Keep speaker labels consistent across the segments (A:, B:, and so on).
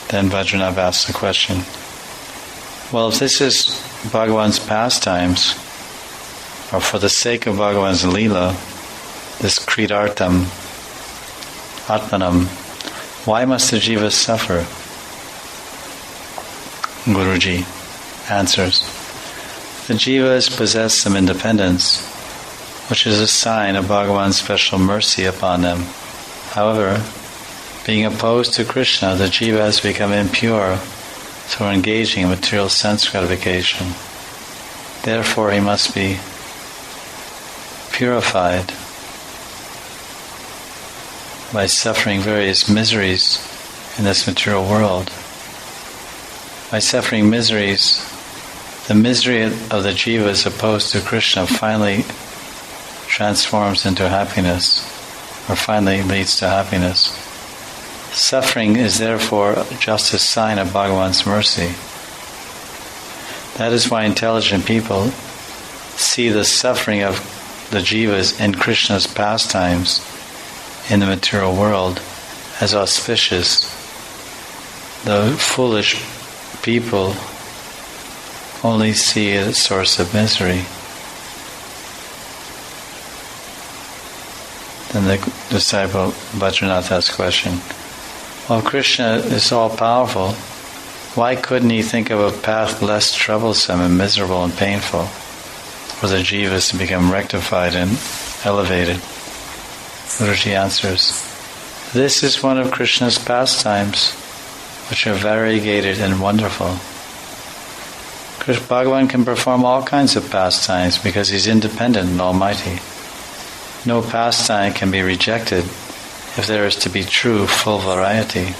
A: Then Vajranath asks the question, well, if this is Bhagavan's pastimes, or for the sake of Bhagavan's lila, this kridartam, atmanam, why must the jiva suffer? Guruji answers, the jivas possess some independence, which is a sign of Bhagavan's special mercy upon them. However, being opposed to Krishna, the jiva has become impure through engaging in material sense gratification. Therefore, he must be purified by suffering various miseries in this material world. By suffering miseries, the misery of the jivas opposed to Krishna finally transforms into happiness, or finally leads to happiness. Suffering is therefore just a sign of Bhagavan's mercy. That is why intelligent people see the suffering of the jivas in Krishna's pastimes in the material world as auspicious. The foolish people only see a source of misery. Then the disciple Vajranath asks a question. Well, Krishna is all-powerful. Why couldn't he think of a path less troublesome and miserable and painful for the jivas to become rectified and elevated? Guruji answers, this is one of Krishna's pastimes, which are variegated and wonderful. Bhagavan can perform all kinds of pastimes because he's independent and almighty. No pastime can be rejected if there is to be true, full variety.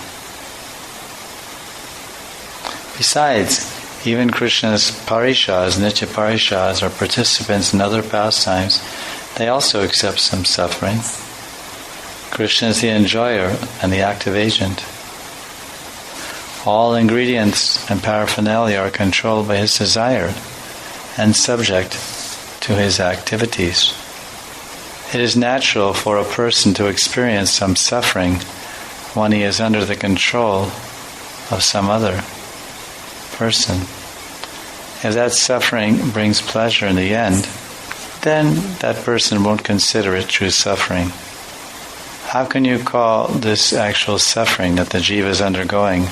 A: Besides, even Krishna's parishas, nitya parishas, or participants in other pastimes, they also accept some suffering. Krishna is the enjoyer and the active agent. All ingredients and paraphernalia are controlled by his desire and subject to his activities. It is natural for a person to experience some suffering when he is under the control of some other person. If that suffering brings pleasure in the end, then that person won't consider it true suffering. How can you call this actual suffering that the jiva is undergoing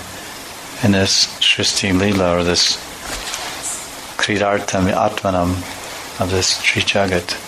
A: in this Shristi Lila, or this Kridartam Atmanam of this Sri Jagat?